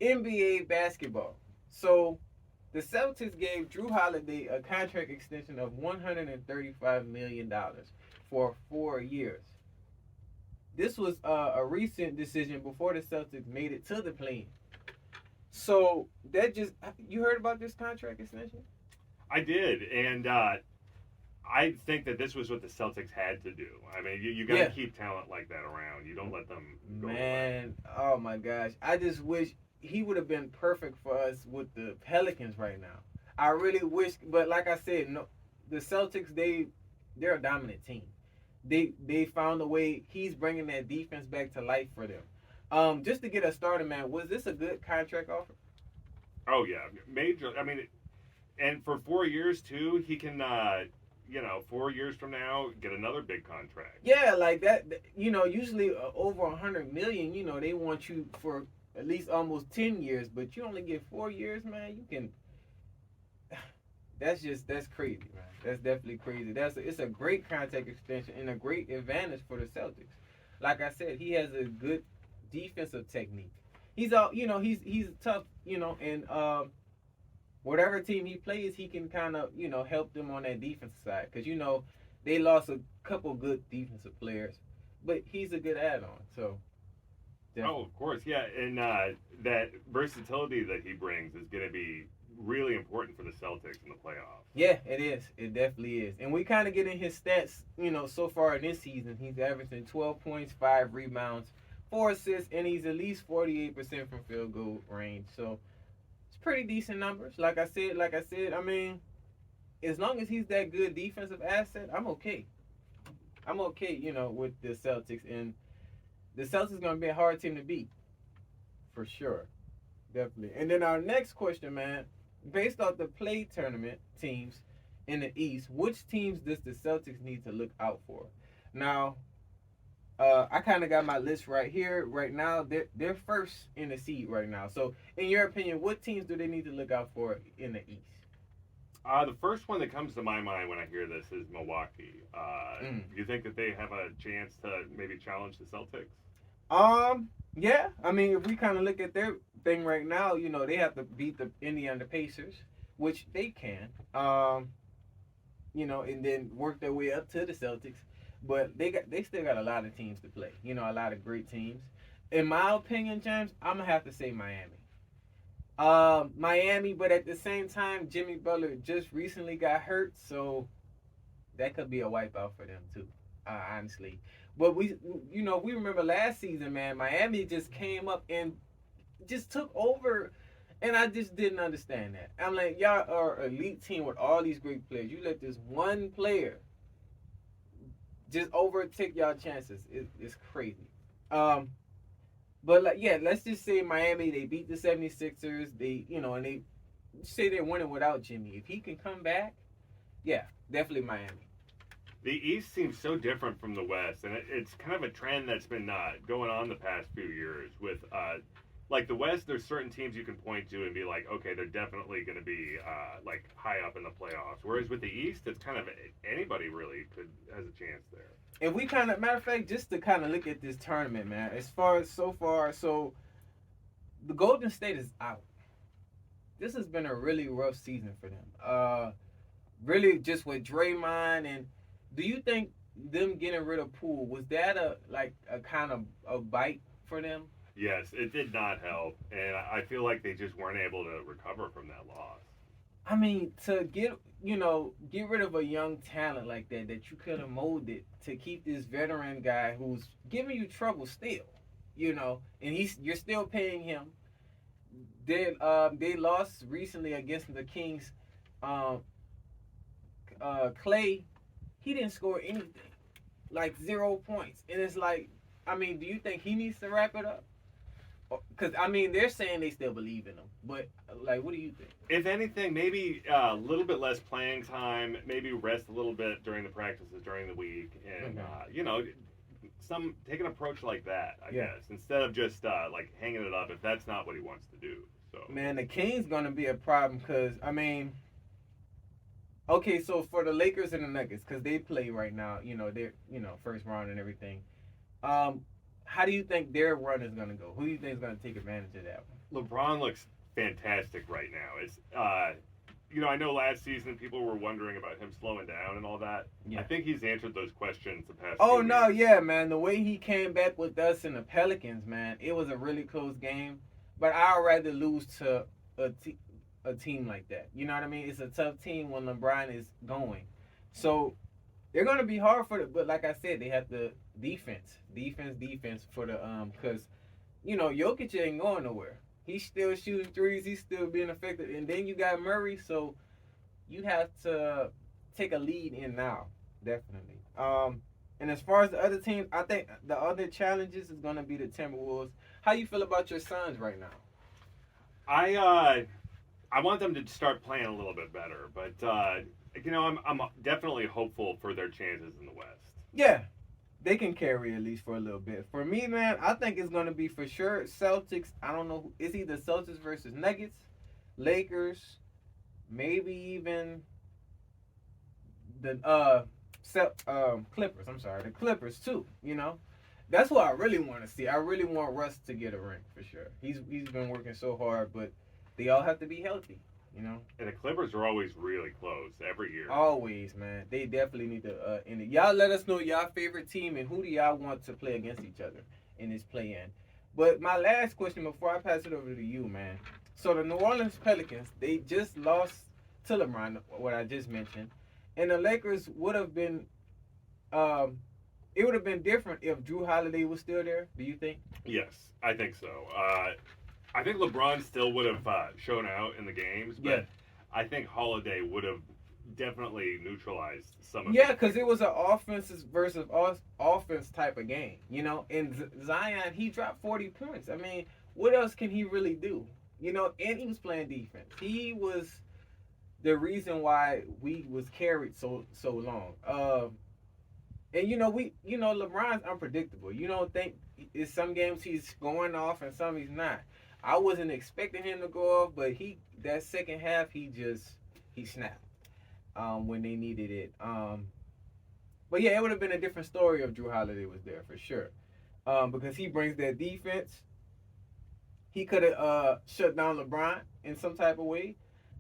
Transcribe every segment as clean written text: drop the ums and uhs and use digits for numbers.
NBA basketball. So the Celtics gave Jrue Holiday a contract extension of $135 million for 4 years. This was a recent decision before the Celtics made it to the play. So that just you heard about this contract extension? I did, and I think that this was what the Celtics had to do. I mean, you got to Yeah, keep talent like that around. You don't let them go away. man. Oh my gosh, I just wish he would have been perfect for us with the Pelicans right now. I really wish, but like I said, no, the Celtics they're a dominant team. They found a way. He's bringing that defense back to life for them. Just to get us started, man. Was this a good contract offer? Oh yeah, major. I mean, and for 4 years too, he can. 4 years from now, get another big contract. Yeah, like that. Usually over 100 million. They want you for at least almost 10 years, but you only get 4 years, man. You can. That's crazy, man. That's definitely crazy. It's a great contract extension and a great advantage for the Celtics. Like I said, he has a good defensive technique. He's all he's tough, and whatever team he plays, he can kind of help them on that defensive side because they lost a couple good defensive players, but he's a good add-on. So Oh, definitely. of course, yeah, and that versatility that he brings is going to be really important for the Celtics in the playoffs. Yeah, it is. It definitely is. And we kind of get in his stats, so far in this season. He's averaging 12 points, 5 rebounds, 4 assists, and he's at least 48% from field goal range. So it's pretty decent numbers. Like I said, I mean, as long as he's that good defensive asset, I'm okay. I'm okay, with the Celtics. And the Celtics going to be a hard team to beat, for sure. Definitely. And then our next question, man, based off the play tournament teams in the East, which teams does the Celtics need to look out for? Now, I kind of got my list right here. Right now, they're first in the seed right now. So, in your opinion, what teams do they need to look out for in the East? The first one that comes to my mind when I hear this is Milwaukee. Mm. You think that they have a chance to maybe challenge the Celtics? Yeah. I mean, if we kind of look at their thing right now, they have to beat the Indiana Pacers, which they can. And then work their way up to the Celtics. But they still got a lot of teams to play. A lot of great teams. In my opinion, James, I'm gonna have to say Miami. Miami, but at the same time, Jimmy Butler just recently got hurt, so that could be a wipeout for them too. Honestly, but we remember last season, man. Miami just came up and just took over, and I just didn't understand that. I'm like, y'all are an elite team with all these great players. You let this one player just overtake y'all chances. It's crazy. Um, but like, yeah, let's just say Miami they beat the 76ers. And they say they're winning without Jimmy. If he can come back, yeah, definitely Miami. The East seems so different from the West, and it's kind of a trend that's been going on the past few years. With like the West, there's certain teams you can point to and be like, okay, they're definitely going to be like high up in the playoffs. Whereas with the East, it's kind of anybody really could has a chance there. If we kind of matter of fact, just to kind of look at this tournament, man. As far as so far, so the Golden State is out. This has been a really rough season for them. Really just with Draymond and do you think them getting rid of Poole was that a kind of a bite for them? Yes, it did not help, and I feel like they just weren't able to recover from that loss. I mean, to get rid of a young talent like that you could have molded to keep this veteran guy who's giving you trouble still, and you're still paying him. They lost recently against the Kings. Um, Clay, he didn't score anything, like 0 points, and it's like, I mean, do you think he needs to wrap it up? Because I mean, they're saying they still believe in him, but like, what do you think? If anything, maybe a little bit less playing time, maybe rest a little bit during the practices during the week, and Mm-hmm. some take an approach like that, I Yeah, guess, instead of just like hanging it up if that's not what he wants to do. So man, the Kings gonna be a problem because I mean, okay, so for the Lakers and the Nuggets, because they play right now, they're first round and everything. Um, how do you think their run is gonna go? Who do you think is gonna take advantage of that one? LeBron looks fantastic right now. It's I know last season people were wondering about him slowing down and all that. Yeah. I think he's answered those questions the past. Oh few no, weeks. yeah, man. The way he came back with us and the Pelicans, man, it was a really close game. But I'd rather lose to a, te- a team like that. You know what I mean? It's a tough team when LeBron is going. So they're gonna be hard for the. But like I said, they have the defense for the because Jokic ain't going nowhere. He's still shooting threes. He's still being effective. And then you got Murray, so you have to take a lead in now, definitely. And as far as the other teams, I think the other challenges is gonna be the Timberwolves. How you feel about your Suns right now? I want them to start playing a little bit better, but I'm definitely hopeful for their chances in the West. Yeah, they can carry at least for a little bit. For me, man, I think it's gonna be for sure Celtics. I don't know. It's either Celtics versus Nuggets, Lakers, maybe even the Clippers. I'm sorry, the Clippers too. That's what I really want to see. I really want Russ to get a ring for sure. He's been working so hard, but they all have to be healthy. And the Clippers are always really close every year. Always, man. They definitely need to end it. Y'all let us know y'all favorite team and who do y'all want to play against each other in this play-in. But my last question before I pass it over to you, man. So the New Orleans Pelicans, they just lost to LeBron, what I just mentioned, and the Lakers would have been, it would have been different if Jrue Holiday was still there. Do you think? Yes, I think so. I think LeBron still would have shown out in the games, but Yeah. I think Holiday would have definitely neutralized some of Yeah, it. because it was an offenses versus offense type of game, And Zion, he dropped 40 points. I mean, what else can he really do? And he was playing defense. He was the reason why we was carried so long. And LeBron's unpredictable. You don't think in some games he's going off and some he's not. I wasn't expecting him to go off, but that second half he snapped when they needed it. But yeah, it would have been a different story if Jrue Holiday was there for sure. Because he brings that defense. He could have shut down LeBron in some type of way,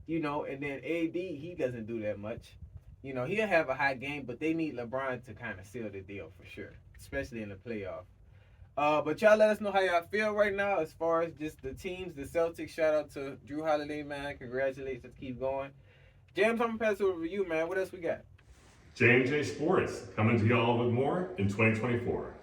and then AD, he doesn't do that much. He'll have a high game, but they need LeBron to kind of seal the deal for sure, especially in the playoff. But y'all let us know how y'all feel right now as far as just the teams. The Celtics, shout out to Jrue Holiday, man. Congratulations. Keep going. James, I'm going to pass it over to you, man. What else we got? J&J Sports, coming to y'all with more in 2024.